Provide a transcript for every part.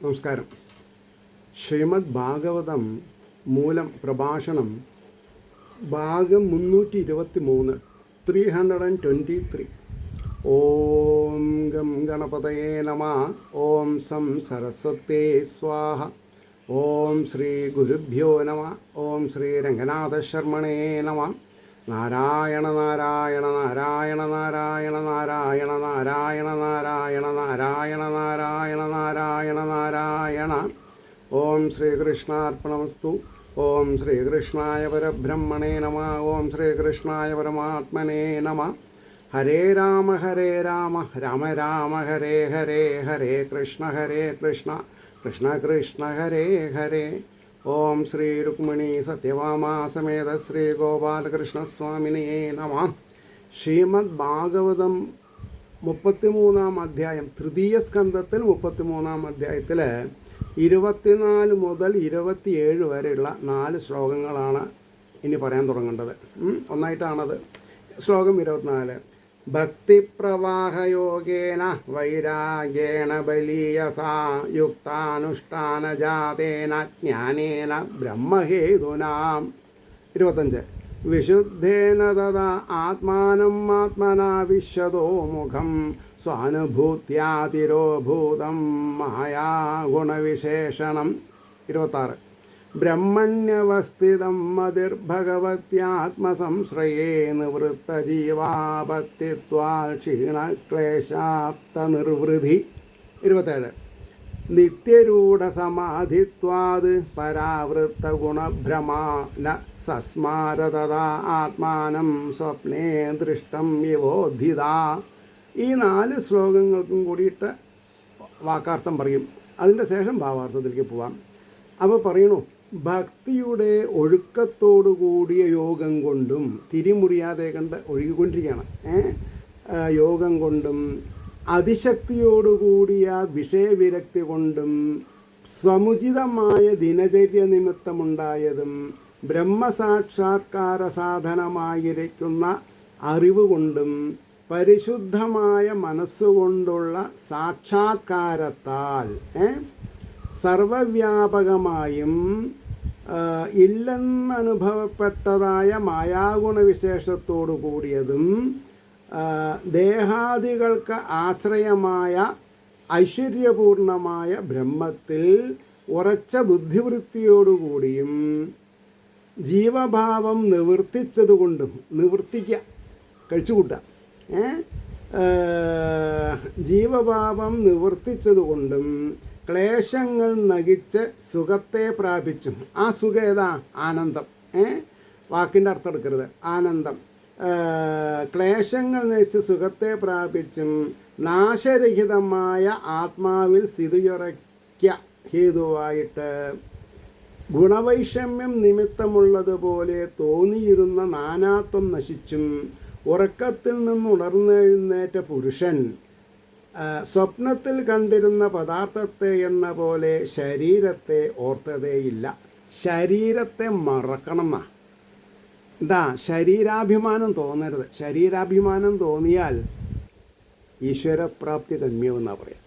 നമസ്കാരം. ശ്രീമദ് ഭാഗവതം മൂലം പ്രഭാഷണം ഭാഗം 323 323. ഓം ഗം ഗണപതയേ നമഃ. ഓം സം സരസ്വതേ സ്വാഹ. ഓം ശ്രീ ഗുരുഭ്യോ നമഃ. ഓം ശ്രീ രംഗനാഥശർമ്മണേ നമഃ. നാരായണ നാരായണ നാരായണ നാരായണ നാരായണ നാരായണ നാരായണ നാരായണ നാരായണ നാരായണ നാരായണ. ഓം ശ്രീകൃഷ്ണാർപ്പണമസ്തു. ഓം ശ്രീകൃഷ്ണായ പരബ്രഹ്മണേ നമഃ. ഓം ശ്രീകൃഷ്ണായ പരമാത്മനേ നമഃ. ഹരേ രാമ രാമ രാമ ഹരേ ഹരേ, ഹരേ കൃഷ്ണ കൃഷ്ണ കൃഷ്ണ ഹരേ ഹരേ. ഓം ശ്രീ രുക്മിണി സത്യഭാമാ സമേത ശ്രീ ഗോപാലകൃഷ്ണസ്വാമിനേ നമഃ. ശ്രീമദ് ഭാഗവതം 33-ാം അധ്യായം, തൃതീയ സ്കന്ധത്തിൽ 33-ാം അധ്യായത്തിൽ 24 മുതൽ 27 വരെയുള്ള 4 ശ്ലോകങ്ങളാണ് ഇനി പറയാൻ തുടങ്ങേണ്ടത്. ഒന്നായിട്ടാണത്. ശ്ലോകം 24. ഭക്തിപ്രവാഹയോഗേന വൈരാഗ്യേണ ബലീയസാ യുക്താനുഷ്ഠാനജാതേന ജ്ഞാനേന ബ്രഹ്മഹേതുനാം. 25. വിശുദ്ധേന തഥാ ആത്മാനം ആത്മനാ വിശ്വതോ മുഖം സ്വാനുഭൂത്യാതിരോഭൂതം മായാഗുണവിശേഷണം. 26. ബ്രഹ്മണ്യവസ്ഥിതം മതിർഭഗവത്യാത്മസംശ്രയേ നിവൃത്തജീവാപത്തിത്വാൽ ക്ഷീണക്ലേശാപ്തനിർവൃതി. 27. നിത്യരൂഢസമാധിത്വാത് പരാവൃത്തഗുണഭ്രമാന സസ്മാരതഥാ ആത്മാനം സ്വപ്നേ ദൃഷ്ടം യവോദ്ധിത. ഈ 4 ശ്ലോകങ്ങൾക്കും കൂടിയിട്ട് വാക്കാർത്ഥം പറയും. അതിൻ്റെ ശേഷം ഭാവാർത്ഥത്തിലേക്ക് പോവാം. അപ്പോൾ പറയണു, ഭക്തിയുടെ ഒഴുക്കത്തോടു കൂടിയ യോഗം കൊണ്ടും, തിരിമുറിയാതെ കണ്ട് ഒഴുകിക്കൊണ്ടിരിക്കുകയാണ്, യോഗം കൊണ്ടും അതിശക്തിയോടുകൂടിയ വിഷയവിരക്തി കൊണ്ടും സമുചിതമായ ദിനചര്യ നിമിത്തമുണ്ടായതും ബ്രഹ്മസാക്ഷാത്കാര സാധനമായിരിക്കുന്ന അറിവ് കൊണ്ടും പരിശുദ്ധമായ മനസ്സുകൊണ്ടുള്ള സാക്ഷാത്കാരത്താൽ സർവവ്യാപകമായും ഇല്ലെന്നനുഭവപ്പെട്ടതായ മായാഗുണവിശേഷത്തോടു കൂടിയതും ദേഹാദികൾക്ക് ആശ്രയമായ ഐശ്വര്യപൂർണമായ ബ്രഹ്മത്തിൽ ഉറച്ച ബുദ്ധിവൃത്തിയോടുകൂടിയും ജീവഭാവം നിവർത്തിച്ചതുകൊണ്ടും, നിവർത്തിക്കുക കഴിച്ചുകൂട്ടുക, ജീവഭാവം നിവർത്തിച്ചതുകൊണ്ടും ക്ലേശങ്ങൾ നകിച്ച് സുഖത്തെ പ്രാപിച്ചും. ആ സുഖം ഏതാ? ആനന്ദം. വാക്കിൻ്റെ അർത്ഥം എടുക്കരുത്. ആനന്ദം. ക്ലേശങ്ങൾ നയിച്ച് സുഖത്തെ പ്രാപിച്ചും നാശരഹിതമായ ആത്മാവിൽ സ്ഥിതിയുറയ്ക്ക ഹേതുവായിട്ട് ഗുണവൈഷമ്യം നിമിത്തമുള്ളതുപോലെ തോന്നിയിരുന്ന നാനാത്വം നശിച്ചും ഉറക്കത്തിൽ നിന്നുണർന്നെഴുന്നേറ്റ പുരുഷൻ സ്വപ്നത്തിൽ കണ്ടിരുന്ന പദാർത്ഥത്തെ എന്ന പോലെ ശരീരത്തെ ഓർത്തതേയില്ല. ശരീരത്തെ മറക്കണം എന്നാ. എന്താ? ശരീരാഭിമാനം തോന്നരുത്. ശരീരാഭിമാനം തോന്നിയാൽ ഈശ്വരപ്രാപ്തി ഗമ്യമെന്നാണ് പറയാം.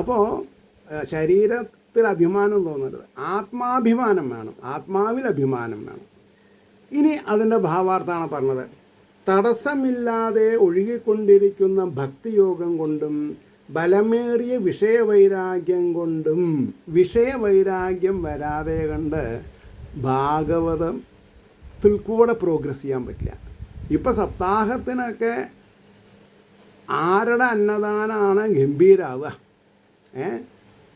അപ്പോൾ ശരീരത്തിൽ അഭിമാനം തോന്നരുത്, ആത്മാഭിമാനം വേണം. ആത്മാവിൽ അഭിമാനം വേണം. ഇനി അതിൻ്റെ ഭാവാർത്ഥമാണ് പറഞ്ഞത്. തടസ്സമില്ലാതെ ഒഴുകിക്കൊണ്ടിരിക്കുന്ന ഭക്തിയോഗം കൊണ്ടും ബലമേറിയ വിഷയവൈരാഗ്യം കൊണ്ടും, വിഷയവൈരാഗ്യം വരാതെ കണ്ട് ഭാഗവതത്തിൽ കൂടെ പ്രോഗ്രസ് ചെയ്യാൻ പറ്റില്ല. ഇപ്പം സപ്താഹത്തിനൊക്കെ ആരുടെ അന്നദാനമാണ് ഗംഭീരാവുക?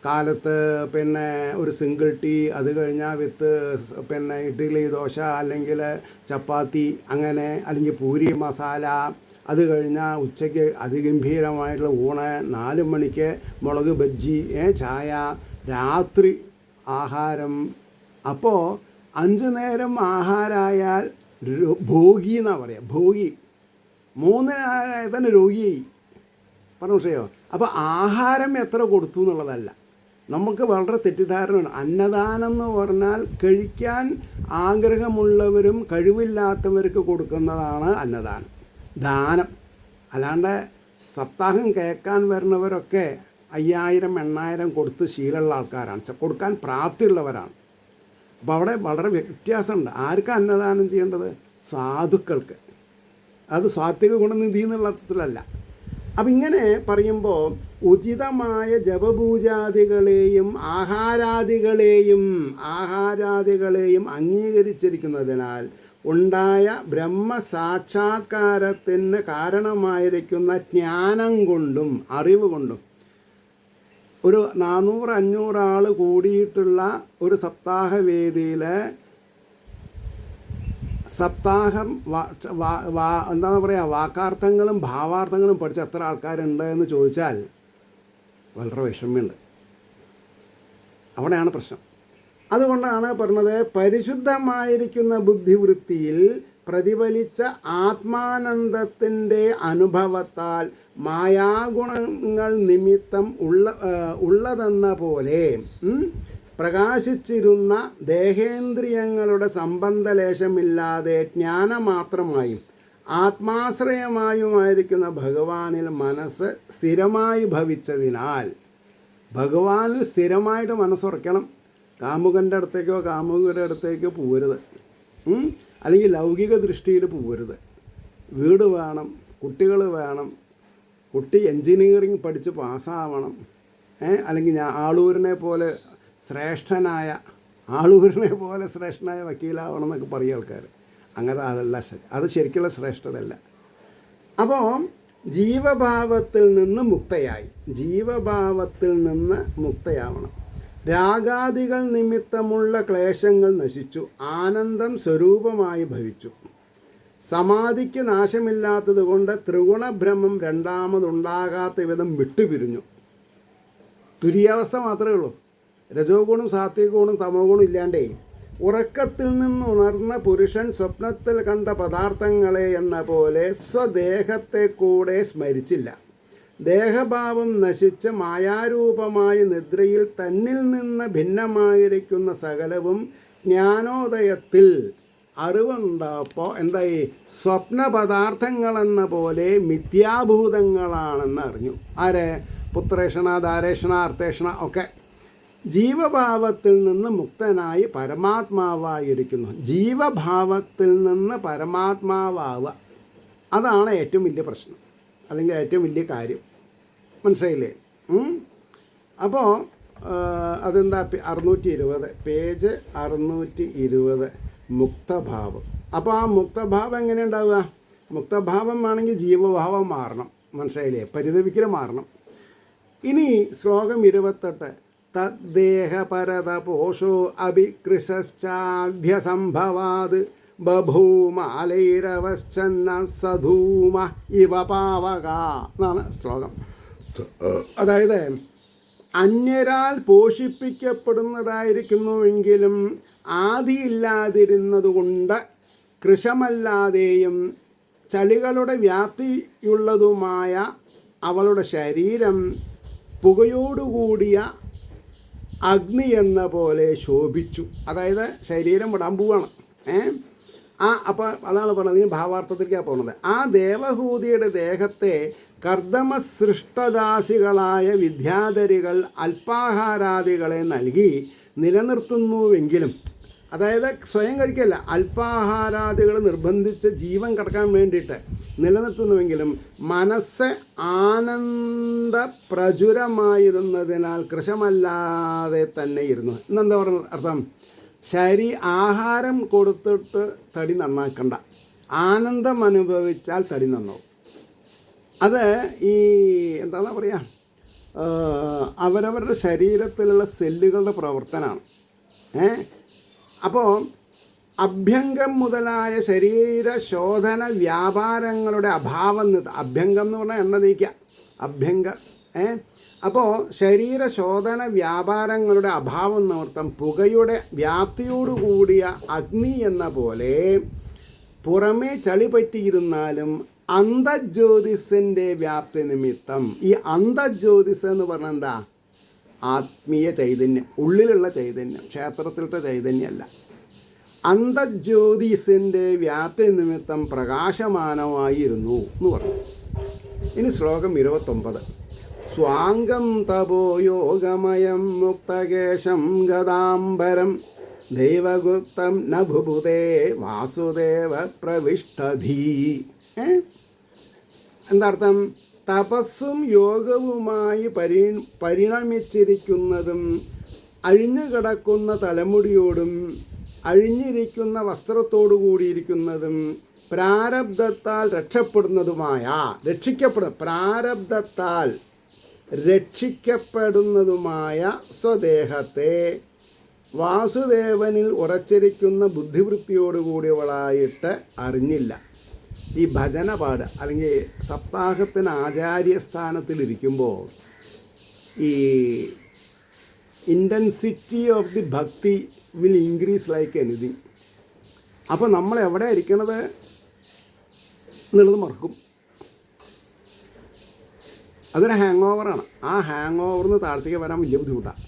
കാലത്ത് പിന്നെ ഒരു സിംഗിൾ ടീ, അത് കഴിഞ്ഞാൽ വിത്ത് പിന്നെ ഇഡ്ഡലി ദോശ അല്ലെങ്കിൽ ചപ്പാത്തി, അങ്ങനെ, അല്ലെങ്കിൽ പൂരി മസാല, അത് കഴിഞ്ഞാൽ ഉച്ചയ്ക്ക് അതിഗംഭീരമായിട്ടുള്ള ഊണ്, 4 മണിക്ക് മുളക് ബജ്ജി, ചായ, രാത്രി ആഹാരം. അപ്പോൾ 5 നേരം ആഹാരമായാൽ ഭോഗി എന്നാണ് പറയുക. ഭോഗി. 3 ആയാൽ തന്നെ രോഗി. പറഞ്ഞു വിഷയോ? അപ്പോൾ ആഹാരം എത്ര കൊടുത്തു എന്നുള്ളതല്ല, നമുക്ക് വളരെ തെറ്റിദ്ധാരണയാണ്. അന്നദാനം എന്ന് പറഞ്ഞാൽ കഴിക്കാൻ ആഗ്രഹമുള്ളവരും കഴിവില്ലാത്തവർക്ക് കൊടുക്കുന്നതാണ് അന്നദാനം, ദാനം. അല്ലാണ്ട് സപ്താഹം കേൾക്കാൻ വരുന്നവരൊക്കെ 5000 8000 കൊടുത്ത് ശീലമുള്ള ആൾക്കാരാണ്, കൊടുക്കാൻ പ്രാപ്തിയുള്ളവരാണ്. അപ്പോൾ അവിടെ വളരെ വ്യത്യാസമുണ്ട്. ആർക്കാണ് അന്നദാനം ചെയ്യേണ്ടത്? സാധുക്കൾക്ക്. അത് സാത്വിക ഗുണനിധി എന്നുള്ള അർത്ഥത്തിലല്ല. അപ്പം ഇങ്ങനെ പറയുമ്പോൾ ഉചിതമായ ജപപൂജാദികളെയും ആഹാരാദികളെയും അംഗീകരിച്ചിരിക്കുന്നതിനാൽ ഉണ്ടായ ബ്രഹ്മസാക്ഷാത്കാരത്തിന് കാരണമായിരിക്കുന്ന ജ്ഞാനം കൊണ്ടും അറിവ് കൊണ്ടും ഒരു 400-500 ആൾ കൂടിയിട്ടുള്ള ഒരു സപ്താഹവേദിയിൽ സപ്താഹം എന്താണ് പറയുക, വാക്കാർത്ഥങ്ങളും ഭാവാർത്ഥങ്ങളും പഠിച്ച എത്ര ആൾക്കാരുണ്ട് എന്ന് ചോദിച്ചാൽ വളരെ വിഷമമുണ്ട്. അവിടെയാണ് പ്രശ്നം. അതുകൊണ്ടാണ് പറഞ്ഞത്, പരിശുദ്ധമായിരിക്കുന്ന ബുദ്ധിവൃത്തിയിൽ പ്രതിഫലിച്ച ആത്മാനന്ദത്തിൻ്റെ അനുഭവത്താൽ മായാഗുണങ്ങൾ നിമിത്തം ഉള്ളതെന്ന പോലെ പ്രകാശിച്ചിരുന്ന ദേഹേന്ദ്രിയങ്ങളുടെ സംബന്ധലേശമില്ലാതെ ജ്ഞാനമാത്രമായും ആത്മാശ്രയമായുമായിരിക്കുന്ന ഭഗവാനിൽ മനസ്സ് സ്ഥിരമായി ഭവിച്ചതിനാൽ, ഭഗവാനിൽ സ്ഥിരമായിട്ട് മനസ്സുറയ്ക്കണം. കാമുകൻ്റെ അടുത്തേക്കോ കാമുകരുടെ അടുത്തേക്കോ പോകരുത്, അല്ലെങ്കിൽ ലൗകിക ദൃഷ്ടിയിൽ പോകരുത്. വീട് വേണം, കുട്ടികൾ വേണം, കുട്ടി എൻജിനീയറിങ് പഠിച്ച് പാസ്സാവണം, അല്ലെങ്കിൽ ആളൂരിനെ പോലെ ശ്രേഷ്ഠനായ വക്കീലാവണം എന്നൊക്കെ പറയും ആൾക്കാർ. അങ്ങനെ അതല്ല ശരി, അത് ശരിക്കുള്ള ശ്രേഷ്ഠതയല്ല. അപ്പോൾ ജീവഭാവത്തിൽ നിന്ന് മുക്തയാവണം. രാഗാദികൾ നിമിത്തമുള്ള ക്ലേശങ്ങൾ നശിച്ചു, ആനന്ദം സ്വരൂപമായി ഭവിച്ചു. സമാധിക്ക് നാശമില്ലാത്തത് കൊണ്ട് ത്രിഗുണഭ്രമം രണ്ടാമതുണ്ടാകാത്ത വിധം വിട്ടുപിരിഞ്ഞു. തുര്യാവസ്ഥ മാത്രമേ ഉള്ളൂ. രജോ ഗുണം സാത്വിക ഗുണം തമോ ഗുണം ഇല്ലാണ്ടേ ഉറക്കത്തിൽ നിന്നുണർന്ന പുരുഷൻ സ്വപ്നത്തിൽ കണ്ട പദാർത്ഥങ്ങളെ എന്ന പോലെ സ്വദേഹത്തെ കൂടെ സ്മരിച്ചില്ല. ദേഹഭാവം നശിച്ച് മായാരൂപമായ നിദ്രയിൽ തന്നിൽ നിന്ന് ഭിന്നമായിരിക്കുന്ന സകലവും ജ്ഞാനോദയത്തിൽ അറിവുണ്ടായപ്പോൾ എന്തായി? സ്വപ്ന പദാർത്ഥങ്ങളെന്ന പോലെ മിഥ്യാഭൂതങ്ങളാണെന്ന് അറിഞ്ഞു. ആരെ? പുത്രേഷണ, ധാരേഷണ, അർത്ഥേഷണ ഒക്കെ. ജീവഭാവത്തിൽ നിന്ന് മുക്തനായി പരമാത്മാവായിരിക്കുന്നു. ജീവഭാവത്തിൽ നിന്ന് പരമാത്മാവാവുക, അതാണ് ഏറ്റവും വലിയ പ്രശ്നം, അല്ലെങ്കിൽ ഏറ്റവും വലിയ കാര്യം. മനസ്സിലായില്ലേ? അപ്പോൾ അതെന്താ? 620 പേജ് 620 മുക്തഭാവം. അപ്പോൾ ആ മുക്തഭാവം എങ്ങനെ ഉണ്ടാവുക? മുക്തഭാവം ആണെങ്കിൽ ജീവഭാവം മാറണം. മനസ്സിലായില്ലേ? പരിതപിക്കൽ മാറണം. ഇനി ശ്ലോകം 28, തദ്ദേഹപരത പോഷോ അഭികൃശാഢ്യസംഭവാത് ബഭൂമാലൈരവശ്ചന്ന സധൂമ ഇവ പാവക എന്നാണ് ശ്ലോകം. അതായത് അന്യരാൽ പോഷിപ്പിക്കപ്പെടുന്നതായിരിക്കുന്നുവെങ്കിലും ആദിയില്ലാതിരുന്നതുകൊണ്ട് കൃശമല്ലാതെയും ചളികളുടെ വ്യാപ്തിയുള്ളതുമായ അവളുടെ ശരീരം പുകയോടുകൂടിയ അഗ്നി എന്ന പോലെ ശോഭിച്ചു. അതായത് ശരീരം വിടാൻ പോവാണ്. അപ്പോൾ അതാണ് പറഞ്ഞത്, ഈ ഭാവാർത്ഥത്തിലേക്കാണ് പോകുന്നത്. ആ ദേവഹൂതിയുടെ ദേഹത്തെ കർദമ സൃഷ്ടദാസികളായ വിദ്യാധരികൾ അല്പാഹാരാദികളെ നൽകി നിലനിർത്തുന്നുവെങ്കിലും, അതായത് സ്വയം കഴിക്കല്ല, അല്പാഹാരാദികൾ നിർബന്ധിച്ച് ജീവൻ കടക്കാൻ വേണ്ടിയിട്ട് നിലനിർത്തുന്നുവെങ്കിലും മനസ്സ് ആനന്ദപ്രചുരമായിരുന്നതിനാൽ കൃശമല്ലാതെ തന്നെ ഇരുന്നു. എന്നെന്താ പറയുന്നത്? അർത്ഥം, ആഹാരം കൊടുത്തിട്ട് തടി നന്നാക്കണ്ട, ആനന്ദം അനുഭവിച്ചാൽ തടി നന്നാവും. അത് ഈ എന്താ പറയുക, അവരവരുടെ ശരീരത്തിലുള്ള സെല്ലുകളുടെ പ്രവർത്തനമാണ്. അപ്പോൾ അഭ്യംഗം മുതലായ ശരീര ശോധന വ്യാപാരങ്ങളുടെ അഭാവം, അഭ്യംഗം എന്ന് പറഞ്ഞാൽ എണ്ണ തേക്കുക, അഭ്യംഗ. അപ്പോൾ ശരീരശോധന വ്യാപാരങ്ങളുടെ അഭാവം നിമിത്തം പുകയുടെ വ്യാപ്തിയോടുകൂടിയ അഗ്നി എന്ന പോലെ പുറമേ ചളി പറ്റിയിരുന്നാലും അന്തജ്യോതിസിൻ്റെ വ്യാപ്തി നിമിത്തം, ഈ അന്തജ്യോതിസ് എന്ന് പറഞ്ഞാൽ എന്താ? ആത്മീയ ചൈതന്യം, ഉള്ളിലുള്ള ചൈതന്യം, ക്ഷേത്രത്തിലത്തെ ചൈതന്യമല്ല. അന്തജ്യോതിസിൻ്റെ വ്യാപ്തി നിമിത്തം പ്രകാശമാനമായിരുന്നു എന്ന് പറഞ്ഞു. ഇനി ശ്ലോകം 29, സ്വാംഗം തപോ യോഗമയം മുക്തകേശം ഗദാംബരം ദൈവഗുപ്തം നഭുബുദേ വാസുദേവ പ്രവിഷ്ടധീ. എന്താർത്ഥം? തപസ്സും യോഗവുമായി പരിണമിച്ചിരിക്കുന്നതും അഴിഞ്ഞുകിടക്കുന്ന തലമുടിയോടും അഴിഞ്ഞിരിക്കുന്ന വസ്ത്രത്തോടു കൂടിയിരിക്കുന്നതും പ്രാരബ്ധത്താൽ പ്രാരബ്ധത്താൽ രക്ഷിക്കപ്പെടുന്നതുമായ സ്വദേഹത്തെ വാസുദേവനിൽ ഉറച്ചിരിക്കുന്ന ബുദ്ധിവൃത്തിയോടുകൂടിയവളായിട്ട് അറിഞ്ഞില്ല. ഈ ഭജന പാട് അല്ലെങ്കിൽ സപ്താഹത്തിന് ആചാര്യസ്ഥാനത്തിലിരിക്കുമ്പോൾ ഈ ഇൻറ്റൻസിറ്റി ഓഫ് ദി ഭക്തി വിൽ ഇൻക്രീസ് ലൈക്ക് എനിത്തിങ്. അപ്പോൾ നമ്മൾ എവിടെ ഇരിക്കണത് എന്നുള്ളത് മറക്കും. അതൊരു ഹാങ് ഓവറാണ്. ആ ഹാങ് ഓവറിന് താഴത്തേക്ക് വരാൻ വലിയ ബുദ്ധിമുട്ടാണ്.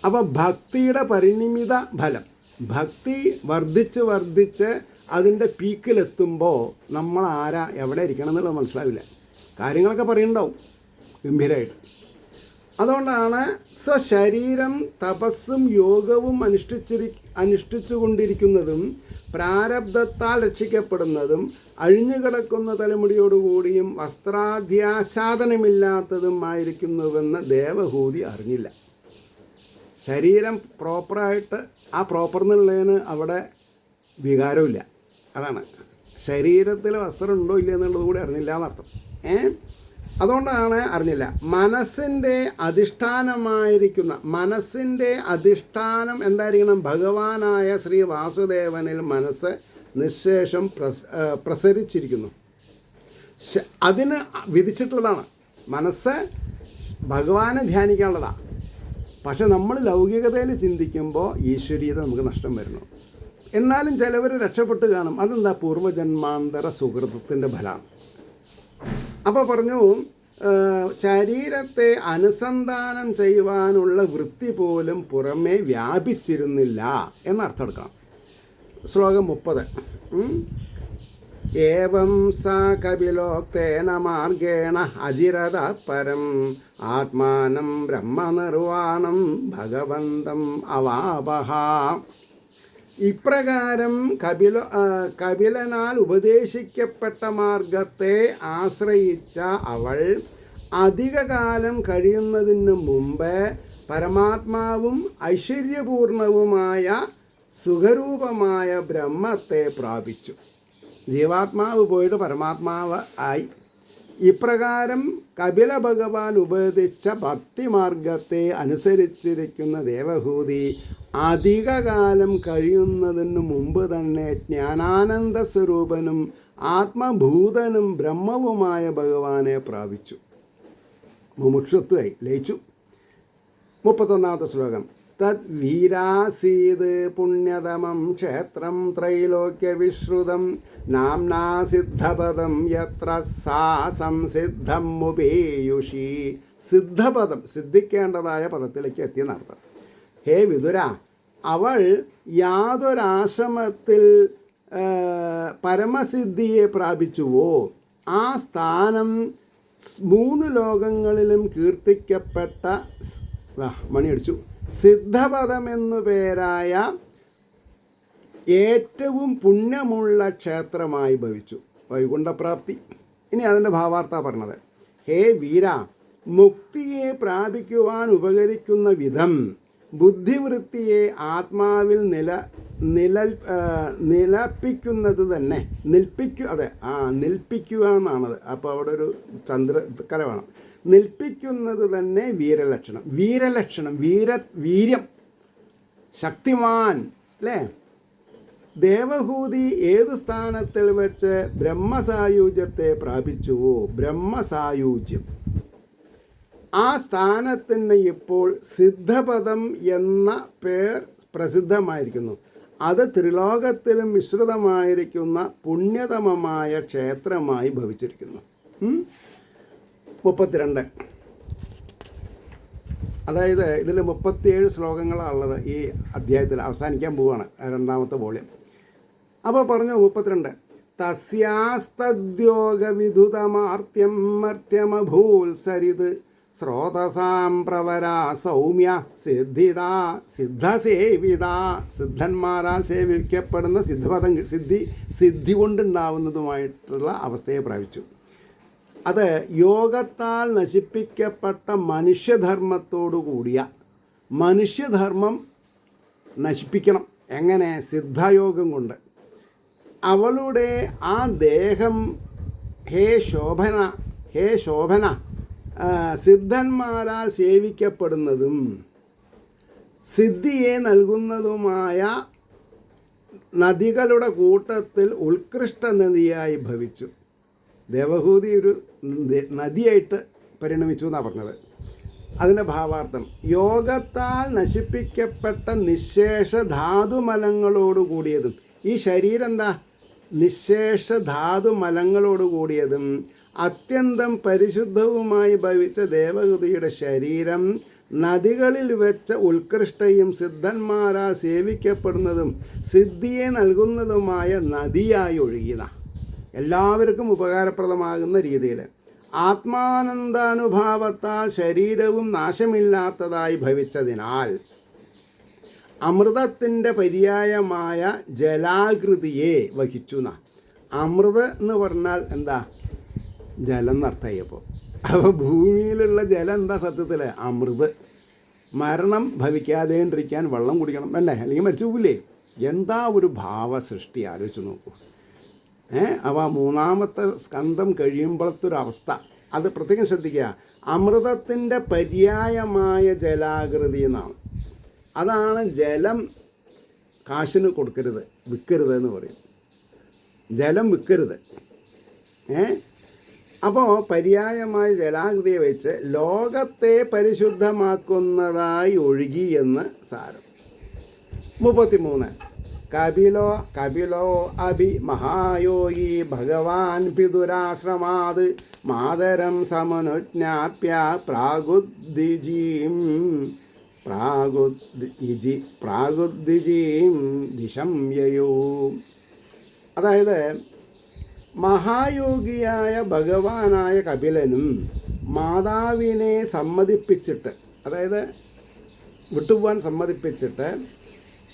അപ്പോൾ ഭക്തിയുടെ പരിണിമിത ഫലം, ഭക്തി വർദ്ധിച്ച് അതിൻ്റെ പീക്കിലെത്തുമ്പോൾ നമ്മൾ ആരാ എവിടെ ഇരിക്കണം എന്നുള്ളത് മനസ്സിലാവില്ല. കാര്യങ്ങളൊക്കെ പറയുന്നുണ്ടാവും ഗംഭീരമായിട്ട്. അതുകൊണ്ടാണ് സ്വശരീരം തപസ്സും യോഗവും അനുഷ്ഠിച്ചു കൊണ്ടിരിക്കുന്നതും പ്രാരബ്ധത്താൽ രക്ഷിക്കപ്പെടുന്നതും അഴിഞ്ഞുകിടക്കുന്ന തലമുടിയോടുകൂടിയും വസ്ത്രാധ്യാസാദനമില്ലാത്തതുമായിരിക്കുന്നുവെന്ന് ദേവഹൂതി അറിഞ്ഞില്ല. ശരീരം പ്രോപ്പറായിട്ട് ആ പ്രോപ്പർ എന്നുള്ളതിന് അവിടെ വികാരമില്ല. അതാണ് ശരീരത്തിൽ വസ്ത്രം ഉണ്ടോ ഇല്ല എന്നുള്ളത് കൂടി അറിഞ്ഞില്ല എന്നർത്ഥം. അതുകൊണ്ടാണ് അറിഞ്ഞില്ല. മനസ്സിൻ്റെ അധിഷ്ഠാനം എന്തായിരിക്കണം? ഭഗവാനായ ശ്രീ വാസുദേവനിൽ മനസ്സ് നിശേഷം പ്രസരിച്ചിരിക്കുന്നു. അതിന് വിധിച്ചിട്ടുള്ളതാണ്. മനസ്സ് ഭഗവാനെ ധ്യാനിക്കാനുള്ളതാണ്. പക്ഷെ നമ്മൾ ലൗകികതയിൽ ചിന്തിക്കുമ്പോൾ ഈശ്വരീയത നമുക്ക് നഷ്ടം വരുന്നു. എന്നാലും ചിലവർ രക്ഷപ്പെട്ട് കാണും. അതെന്താ? പൂർവ്വജന്മാന്തര സുഹൃത്തത്തിൻ്റെ ഫലമാണ്. അപ്പോൾ പറഞ്ഞു, ശരീരത്തെ അനുസന്ധാനം ചെയ്യുവാനുള്ള വൃത്തി പോലും പുറമേ വ്യാപിച്ചിരുന്നില്ല എന്നർത്ഥം എടുക്കണം. ശ്ലോകം 30. ഏവം സ കപിലോക്തേന മാർഗേണ അജിരത പരം ആത്മാനം ബ്രഹ്മനിർവാണം ഭഗവന്തം അവാപഹ. ഇപ്രകാരം കപിലനാൽ ഉപദേശിക്കപ്പെട്ട മാർഗത്തെ ആശ്രയിച്ച അവൾ അധികകാലം കഴിയുന്നതിന് മുമ്പ് പരമാത്മാവും ഐശ്വര്യപൂർണവുമായ സുഖരൂപമായ ബ്രഹ്മത്തെ പ്രാപിച്ചു. ജീവാത്മാവ് പോയിട്ട് പരമാത്മാവ് ആയി. ഇപ്രകാരം കപില ഭഗവാൻ ഉപദേശിച്ച ഭക്തിമാർഗത്തെ അനുസരിച്ചിരിക്കുന്ന ദേവഹൂതി അധികകാലം കഴിയുന്നതിന് മുമ്പ് തന്നെ ജ്ഞാനാനന്ദ സ്വരൂപനും ആത്മഭൂതനും ബ്രഹ്മവുമായ ഭഗവാനെ പ്രാപിച്ചു. മുമുക്ഷുത്വമായി ലയിച്ചു. 31-ാമത്തെ ശ്ലോകം. തദ്വീരാസീത് പുണ്യതമം ക്ഷേത്രം ത്രൈലോക്യവിശ്രുതം നാംനാ സിദ്ധപദം യത്ര സാ സംസിദ്ധം മുപേയുഷി. സിദ്ധപദം, സിദ്ധിക്കേണ്ടതായ പദത്തിലേക്ക് എത്തിയെന്നർത്ഥം. ഹേ വിതുര, അവൾ യാതൊരാശ്രമത്തിൽ പരമസിദ്ധിയെ പ്രാപിച്ചുവോ ആ സ്ഥാനം 3 ലോകങ്ങളിലും കീർത്തിക്കപ്പെട്ട മണിയടിച്ചു സിദ്ധപദമെന്നു പേരായ ഏറ്റവും പുണ്യമുള്ള ക്ഷേത്രമായി ഭവിച്ചു. വൈകുണ്ഠപ്രാപ്തി. ഇനി അതിൻ്റെ ഭാവാർത്ഥ പറഞ്ഞത്. ഹേ വീര, മുക്തിയെ പ്രാപിക്കുവാൻ ഉപകരിക്കുന്ന വിധം ബുദ്ധിവൃത്തിയെ ആത്മാവിൽ നിലപ്പിക്കുന്നത് തന്നെ നിൽപ്പിക്കുക എന്നാണത്. അപ്പോൾ അവിടെ ഒരു ചന്ദ്രക്കല വേണം. നിൽപ്പിക്കുന്നത് തന്നെ വീരലക്ഷണം, വീര്യം, ശക്തിമാൻ അല്ലേ? ദേവഹൂതി ഏതു സ്ഥാനത്തിൽ വെച്ച് ബ്രഹ്മസായുജ്യത്തെ പ്രാപിച്ചുവോ, ബ്രഹ്മസായുജ്യം, ആ സ്ഥാനത്തിന് ഇപ്പോൾ സിദ്ധപദം എന്ന പേർ പ്രസിദ്ധമായിരിക്കുന്നു. അത് ത്രിലോകത്തിലും മിശ്രിതമായിരിക്കുന്ന പുണ്യതമമായ ക്ഷേത്രമായി ഭവിച്ചിരിക്കുന്നു. 32. അതായത് ഇതിൽ 37 ശ്ലോകങ്ങളാണുള്ളത് ഈ അധ്യായത്തിൽ. അവസാനിക്കാൻ പോവുകയാണ് 2ാമത്തെ വോള്യം. അപ്പോൾ പറഞ്ഞു 32. തസ്യാസ്തദ്യോഗവിധുതമാർത്യം മർത്യമഭൂത്സരിത് സ്രോതസാം പ്രവരാ സൗമ്യ സിദ്ധസേവിത. സിദ്ധന്മാരാൽ സേവിക്കപ്പെടുന്ന സിദ്ധി കൊണ്ടുണ്ടാവുന്നതുമായിട്ടുള്ള അവസ്ഥയെ പ്രാപിച്ചു. അത് യോഗത്താൽ നശിപ്പിക്കപ്പെട്ട മനുഷ്യധർമ്മത്തോടു കൂടിയ മനുഷ്യധർമ്മം നശിപ്പിക്കണം. എങ്ങനെ? സിദ്ധയോഗം കൊണ്ട്. അവളുടെ ആ ദേഹം ഹേ ശോഭന സിദ്ധന്മാരാൽ സേവിക്കപ്പെടുന്നതും സിദ്ധിയെ നൽകുന്നതുമായ നദികളുടെ കൂട്ടത്തിൽ ഉത്കൃഷ്ട നദിയായി ഭവിച്ചു. ദേവഹൂതി ഒരു നദിയായിട്ട് പരിണമിച്ചു എന്നാണ് പറഞ്ഞത്. അതിൻ്റെ ഭാവാർത്ഥം യോഗത്താൽ നശിപ്പിക്കപ്പെട്ട നിശേഷ ധാതുമലങ്ങളോട് കൂടിയതും, ഈ ശരീരം എന്താ? നിശേഷ ധാതുമലങ്ങളോട് കൂടിയതും അത്യന്തം പരിശുദ്ധവുമായി ഭവിച്ച ദേവഹൂതിയുടെ ശരീരം നദികളിൽ വെച്ച ഉത്കൃഷ്ടയും സിദ്ധന്മാരാൽ സേവിക്കപ്പെടുന്നതും സിദ്ധിയെ നൽകുന്നതുമായ നദിയായി ഒഴുകിയത. എല്ലാവർക്കും ഉപകാരപ്രദമാകുന്ന രീതിയിൽ ആത്മാനന്ദാനുഭാവത്താൽ ശരീരവും നാശമില്ലാത്തതായി ഭവിച്ചതിനാൽ അമൃതത്തിൻ്റെ പര്യായമായ ജലാകൃതിയെ വഹിച്ചു. അമൃത് എന്ന് പറഞ്ഞാൽ എന്താ? ജലം എന്നർത്ഥമായപ്പോൾ. അപ്പോൾ ഭൂമിയിലുള്ള ജലം എന്താ സത്യത്തിൽ? അമൃത്. മരണം ഭവിക്കാതെണ്ടിരിക്കാൻ വെള്ളം കുടിക്കണം അല്ലേ? അല്ലെങ്കിൽ മരിച്ചു പോകില്ലേ? എന്താ ഒരു ഭാവസൃഷ്ടി, ആലോചിച്ച് നോക്കൂ. അപ്പോൾ മൂന്നാമത്തെ സ്കന്ധം കഴിയുമ്പോഴത്തൊരവസ്ഥ അത് പ്രത്യേകം ശ്രദ്ധിക്കുക. അമൃതത്തിൻ്റെ പര്യായമായ ജലാകൃതി എന്നാണ്. അതാണ് ജലം കാശിന് കൊടുക്കരുത്, വിൽക്കരുത് എന്ന് പറയും. ജലം വിൽക്കരുത്. അപ്പോൾ പര്യായമായ ജലാകൃതിയെ വെച്ച് ലോകത്തെ പരിശുദ്ധമാക്കുന്നതായി ഒഴുകി എന്ന് സാരം. 33 കപിലോ അഭി മഹായോഗി ഭഗവാൻ പിതുരാശ്രമാത് മാതരം സമനുജ്ഞാപ്യ പ്രാഗുദ്ദിജീം ദിശം യയോ. അതായത് മഹായോഗിയായ ഭഗവാനായ കപിലനും മാതാവിനെ സമ്മതിപ്പിച്ചിട്ട്, അതായത് വിട്ടുപോകാൻ സമ്മതിപ്പിച്ചിട്ട്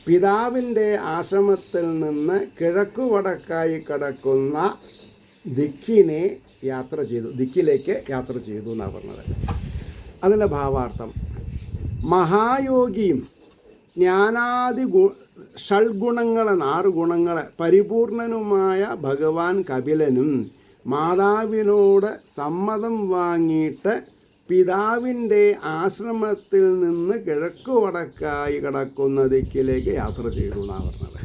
പിതാവിൻ്റെ ആശ്രമത്തിൽ നിന്ന് കിഴക്കു വടക്കായി കിടക്കുന്ന ദിക്കിലേക്ക് യാത്ര ചെയ്തു എന്നാണ് പറഞ്ഞത്. അതിൻ്റെ ഭാവാർത്ഥം മഹായോഗിയും ജ്ഞാനാദി ഷഡ്ഗുണങ്ങളെ 6 ഗുണങ്ങളെ പരിപൂർണനുമായ ഭഗവാൻ കപിലനും മാതാവിനോട് സമ്മതം വാങ്ങിയിട്ട് പിതാവിൻ്റെ ആശ്രമത്തിൽ നിന്ന് കിഴക്കു വടക്കായി കിടക്കുന്ന ദിക്കിലേക്ക് യാത്ര ചെയ്തു എന്നാണ് പറഞ്ഞത്.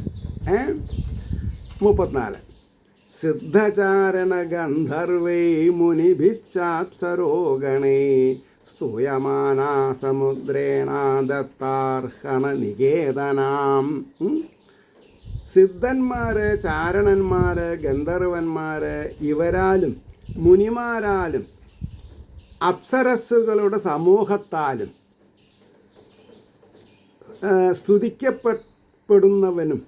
34 സിദ്ധചാരണ ഗന്ധർവൈ മുനിഭിശ്ചാപ്സരോഗണേ സ്തൂയമാനാ സമുദ്രേണ ദത്താർഹണ നികേതനാം. സിദ്ധന്മാര്, ചാരണന്മാര്, ഗന്ധർവന്മാര് ഇവരാലും മുനിമാരാലും അപ്സരസ്സുകളുടെ സമൂഹത്താലും സ്തുതിക്കപ്പെടുന്നവനും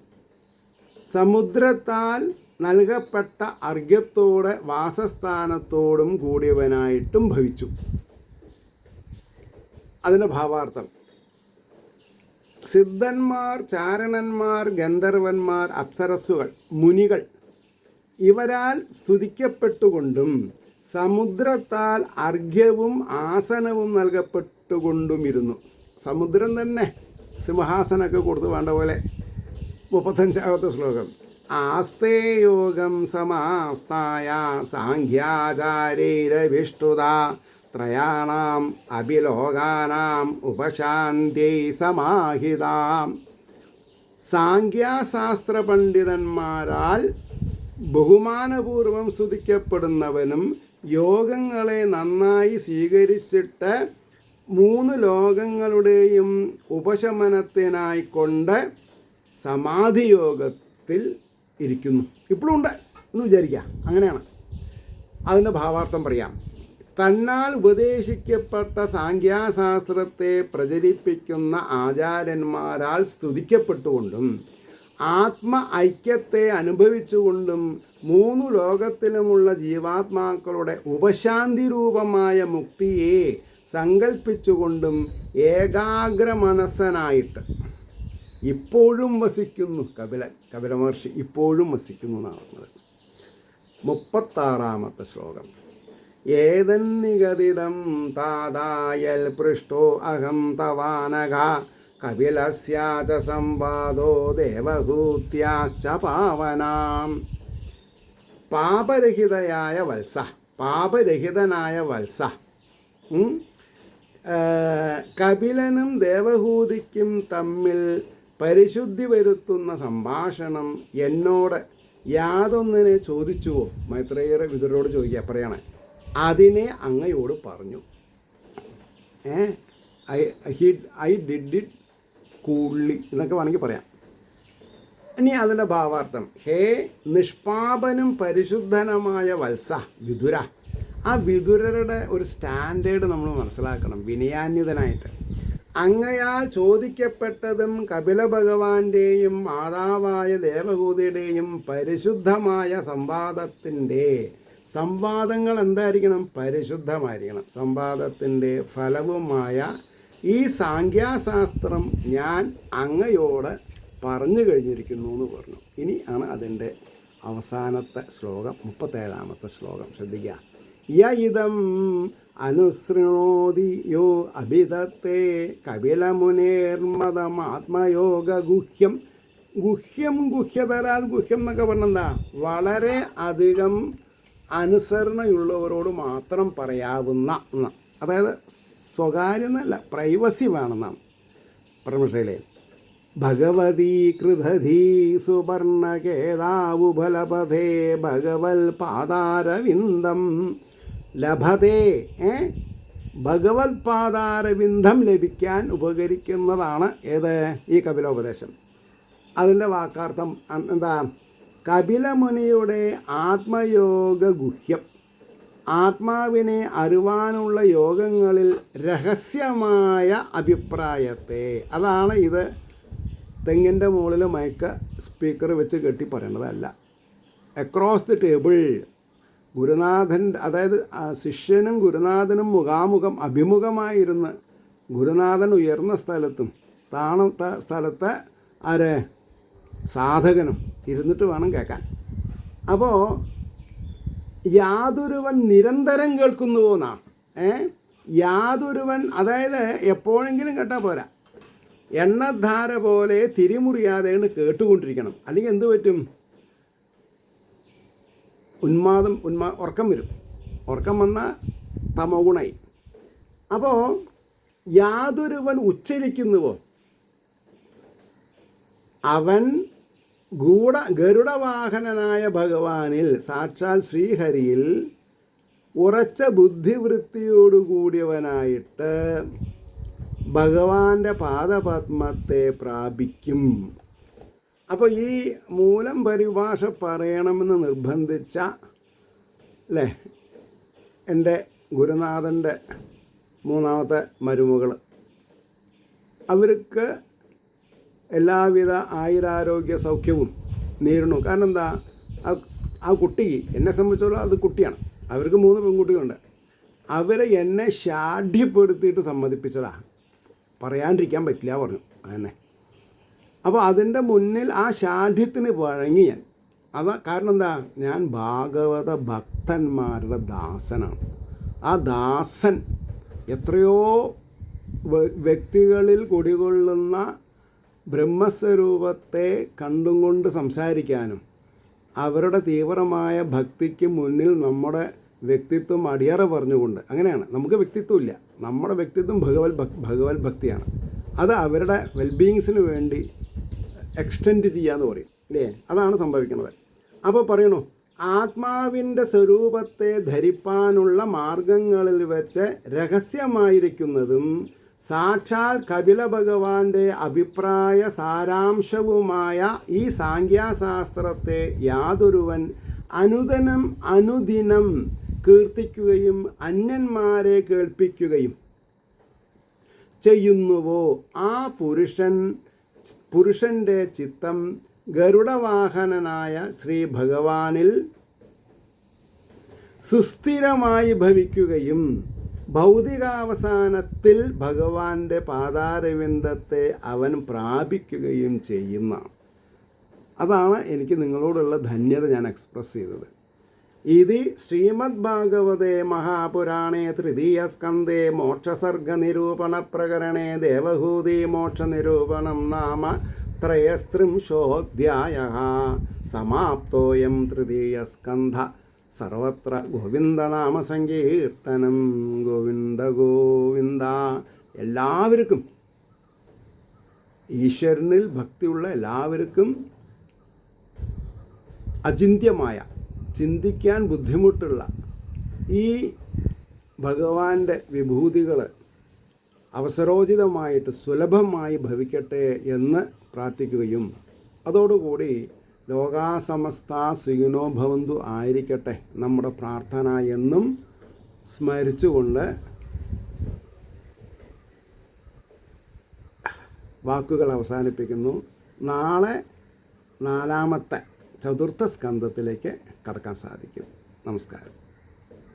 സമുദ്രത്താൽ നൽകപ്പെട്ട അർഘ്യത്തോടെ വാസസ്ഥാനത്തോടും കൂടിയവനായിട്ടും ഭവിച്ചു. അതിൻ്റെ ഭാവാർത്ഥം സിദ്ധന്മാർ, ചാരണന്മാർ, ഗന്ധർവന്മാർ, അപ്സരസ്സുകൾ, മുനികൾ ഇവരാൽ സ്തുതിക്കപ്പെട്ടുകൊണ്ടും സമുദ്രത്താൽ അർഘ്യവും ആസനവും നൽകപ്പെട്ടുകൊണ്ടുമിരുന്നു. സമുദ്രം തന്നെ സിംഹാസനമൊക്കെ കൊടുത്ത് വേണ്ട പോലെ. 35ാമത്തെ ശ്ലോകം ആസ്തേ യോഗം സമാസ്തായ സാംഖ്യാചാരൈരഭിഷ്ടുത ത്രയാണാം അഭിലോകാനാം ഉപശാന്ത്യൈ സമാഹിതാം. സാംഖ്യാശാസ്ത്ര പണ്ഡിതന്മാരാൽ ബഹുമാനപൂർവം സ്തുതിക്കപ്പെടുന്നവനും യോഗങ്ങളെ നന്നായി സ്വീകരിച്ചിട്ട് 3 ലോകങ്ങളുടെയും ഉപശമനത്തിനായിക്കൊണ്ട് സമാധിയോഗത്തിൽ ഇരിക്കുന്നു. ഇപ്പോഴും ഉണ്ട് എന്ന് വിചാരിക്കുക. അങ്ങനെയാണ്. അതിൻ്റെ ഭാവാർത്ഥം പറയാം. തന്നാൽ ഉപദേശിക്കപ്പെട്ട സാംഖ്യാശാസ്ത്രത്തെ പ്രചരിപ്പിക്കുന്ന ആചാര്യന്മാരാൽ സ്തുതിക്കപ്പെട്ടുകൊണ്ടും ആത്മ ഐക്യത്തെ അനുഭവിച്ചുകൊണ്ടും 3 ലോകത്തിലുമുള്ള ജീവാത്മാക്കളുടെ ഉപശാന്തി രൂപമായ മുക്തിയെ സങ്കല്പിച്ചുകൊണ്ടും ഏകാഗ്രമനസ്സനായിട്ട് ഇപ്പോഴും വസിക്കുന്നു. കപില മഹർഷി ഇപ്പോഴും വസിക്കുന്നു എന്നാണ് പറഞ്ഞത്. 36-ാമത്തെ ശ്ലോകം. ഏതന്നിഗതിതം താതായൽ പൃഷ്ടോ അഹം തവാനഘ കപിലസ്യാച സംവാദോ ദേവഹൂത്യാശ്ച പാവനാം. പാപരഹിതനായ വത്സ കപിലനും ദേവഹൂതിക്കും തമ്മിൽ പരിശുദ്ധി വരുത്തുന്ന സംഭാഷണം എന്നോട് യാതൊന്നിനെ ചോദിച്ചുവോ? മൈത്രേയർ വിതുരരോട് ചോദിക്കുക, പറയണേ. അതിനെ അങ്ങയോട് പറഞ്ഞു. ഐ ഡിഡ് ഇറ്റ് കൂളി എന്നൊക്കെ വേണമെങ്കിൽ പറയാം. ഇനി അതിൻ്റെ ഭാവാർത്ഥം, ഹേ നിഷ്പാപനും പരിശുദ്ധനുമായ വത്സ വിതുര. ആ വിതുരരുടെ ഒരു സ്റ്റാൻഡേർഡ് നമ്മൾ മനസ്സിലാക്കണം, വിനയാന്വിതനായിട്ട്. അങ്ങയാൽ ചോദിക്കപ്പെട്ടതും കപില ഭഗവാന്റെയും മാതാവായ ദേവഹൂതിയുടെയും പരിശുദ്ധമായ സംവാദങ്ങൾ എന്തായിരിക്കണം? പരിശുദ്ധമായിരിക്കണം. സംവാദത്തിൻ്റെ ഫലവുമായ ഈ സാംഖ്യാശാസ്ത്രം ഞാൻ അങ്ങയോട് പറഞ്ഞു കഴിഞ്ഞിരിക്കുന്നു എന്ന് പറഞ്ഞു. ഇനി ആണ് അതിൻ്റെ അവസാനത്തെ ശ്ലോകം, 37-ാമത്തെ ശ്ലോകം. ശ്രദ്ധിക്കുക. യഇദം അനുസൃണോതി യോ അഭിധത്തെ കപിലമുനേർമദമാത്മയോഗ ഗുഹ്യം. ഗുഹ്യതരാൽ ഗുഹ്യം എന്നൊക്കെ പറഞ്ഞെന്താ? വളരെ അധികം അനുസരണയുള്ളവരോട് മാത്രം പറയാവുന്ന, അതായത് സ്വകാര്യന്നല്ല, പ്രൈവസി വേണമെന്നാണ് പരമശൈലയിൽ. ഭഗവതീ കൃതധീ സുവർണകേതാവുഫലപഥേ ഭഗവൽ പാദാരവിന്ദം ലഭതേ. ഭഗവത് പാദാരവിന്ദം ലഭിക്കാൻ ഉപകരിക്കുന്നതാണ് ഏത്? ഈ കപിലോപദേശം. അതിൻ്റെ വാക്കാർത്ഥം എന്താ? കപിലമുനിയുടെ ആത്മയോഗ ഗുഹ്യം, ആത്മാവിനെ അറിവാനുള്ള യോഗങ്ങളിൽ രഹസ്യമായ അഭിപ്രായത്തെ, അതാണ് ഇത് തെങ്ങിൻ്റെ മുകളിൽ മയക്ക സ്പീക്കർ വെച്ച് കെട്ടി പറയേണ്ടതല്ല. അക്രോസ് ദി ടേബിൾ ഗുരുനാഥൻ, അതായത് ശിഷ്യനും ഗുരുനാഥനും മുഖാമുഖം അഭിമുഖമായിരുന്ന് ഗുരുനാഥൻ ഉയർന്ന സ്ഥലത്തും താണത്ത സ്ഥലത്തെ സാധകനും ഇരുന്നിട്ട് വേണം കേൾക്കാൻ. അപ്പോൾ യാതൊരുവൻ നിരന്തരം കേൾക്കുന്നുവോ എന്നാണ്. യാതൊരുവൻ, അതായത് എപ്പോഴെങ്കിലും കേട്ടാൽ പോരാ, എണ്ണധാര പോലെ തിരിമുറിയാതെ കേട്ടുകൊണ്ടിരിക്കണം. അല്ലെങ്കിൽ എന്ത് പറ്റും? ഉറക്കം വരും. ഉറക്കം വന്നാൽ തമോഗുണായി. അപ്പോൾ യാതൊരുവൻ ഉച്ചരിക്കുന്നുവോ അവൻ ഗരുഡവാഹനനായ ഭഗവാനിൽ, സാക്ഷാൽ ശ്രീഹരിയിൽ ഉറച്ച ബുദ്ധിവൃത്തിയോടുകൂടിയവനായിട്ട് ഭഗവാന്റെ പാദപത്മത്തെ പ്രാപിക്കും. അപ്പോൾ ഈ മൂലം പരിഭാഷ പറയണമെന്ന് നിർബന്ധിച്ച അല്ലേ എൻ്റെ ഗുരുനാഥൻ്റെ 3ാമത്തെ മരുമകൾ, അവർക്ക് എല്ലാവിധ ആയുരാരോഗ്യ സൗഖ്യവും നേരിടുന്നു. കാരണം എന്താ? ആ കുട്ടി, എന്നെ സംബന്ധിച്ചോളം അത് കുട്ടിയാണ്, അവർക്ക് 3 പെൺകുട്ടികളുണ്ട്. അവരെ എന്നെ ഷാഢ്യപ്പെടുത്തിയിട്ട് സമ്മതിപ്പിച്ചതാണ്. പറയാണ്ടിരിക്കാൻ പറ്റില്ല പറഞ്ഞു അങ്ങനെ. അപ്പോൾ അതിൻ്റെ മുന്നിൽ ആ ഷാഢ്യത്തിന് വഴങ്ങി ഞാൻ. കാരണം എന്താ? ഞാൻ ഭാഗവത ഭക്തന്മാരുടെ ദാസനാണ്. ആ ദാസൻ എത്രയോ വ്യക്തികളിൽ കുടികൊള്ളുന്ന ബ്രഹ്മസ്വരൂപത്തെ കണ്ടും കൊണ്ട് സംസാരിക്കാനും അവരുടെ തീവ്രമായ ഭക്തിക്ക് മുന്നിൽ നമ്മുടെ വ്യക്തിത്വം അടിയറ പറഞ്ഞുകൊണ്ട്, അങ്ങനെയാണ്. നമുക്ക് വ്യക്തിത്വമില്ല, നമ്മുടെ വ്യക്തിത്വം ഭഗവത് ഭക്തിയാണ്. അത് അവരുടെ വെൽബീയിങ്സിന് വേണ്ടി എക്സ്റ്റെൻഡ് ചെയ്യാന്ന് പറയും അല്ലേ? അതാണ് സംഭവിക്കുന്നത്. അപ്പോൾ പറയണു, ആത്മാവിൻ്റെ സ്വരൂപത്തെ ധരിപ്പാനുള്ള മാർഗങ്ങളിൽ വെച്ച് രഹസ്യമായിരിക്കുന്നതും സാക്ഷാൽ കപില ഭഗവാന്റെ അഭിപ്രായ സാരാംശവുമായ ഈ സാംഖ്യാശാസ്ത്രത്തെ യാതൊരുവൻ അനുദിനം കീർത്തിക്കുകയും അന്യന്മാരെ കേൾപ്പിക്കുകയും ചെയ്യുന്നുവോ ആ പുരുഷൻ്റെ ചിത്തം ഗരുഡവാഹനനായ ശ്രീ ഭഗവാനിൽ സുസ്ഥിരമായി ഭവിക്കുകയും ഭൗതികാവസാനത്തിൽ ഭഗവാന്റെ പാതാരവിന്ദത്തെ അവൻ പ്രാപിക്കുകയും ചെയ്യുന്ന. അതാണ് എനിക്ക് നിങ്ങളോടുള്ള ധന്യത ഞാൻ എക്സ്പ്രസ് ചെയ്തത്. ഇത് ശ്രീമദ് ഭാഗവതേ മഹാപുരാണേ തൃതീയസ്കന്ധേ മോക്ഷസർഗനിരൂപണ പ്രകരണേ ദേവഹൂതി മോക്ഷനിരൂപണം നാമ ത്രയസ്ത്രിംശോऽധ്യായഃ സമാപ്തോയം തൃതീയസ്കന്ധ. സർവത്ര ഗോവിന്ദനാമ സങ്കീർത്തനം. ഗോവിന്ദ ഗോവിന്ദ. എല്ലാവർക്കും, ഈശ്വരനിൽ ഭക്തിയുള്ള എല്ലാവർക്കും അചിന്ത്യമായ, ചിന്തിക്കാൻ ബുദ്ധിമുട്ടുള്ള ഈ ഭഗവാന്റെ വിഭൂതികൾ അവസരോചിതമായിട്ട് സുലഭമായി ഭവിക്കട്ടെ എന്ന് പ്രാർത്ഥിക്കുകയും അതോടുകൂടി ലോകാസമസ്ത സുഖിനോ ഭവന്തു ആയിരിക്കട്ടെ നമ്മുടെ പ്രാർത്ഥന എന്നും സ്മരിച്ചുകൊണ്ട് വാക്കുകൾ അവസാനിപ്പിക്കുന്നു. നാളെ 4ാമത്തെ ചതുർത്ഥ സ്കന്ധത്തിലേക്ക് കടക്കാൻ സാധിക്കും. നമസ്കാരം.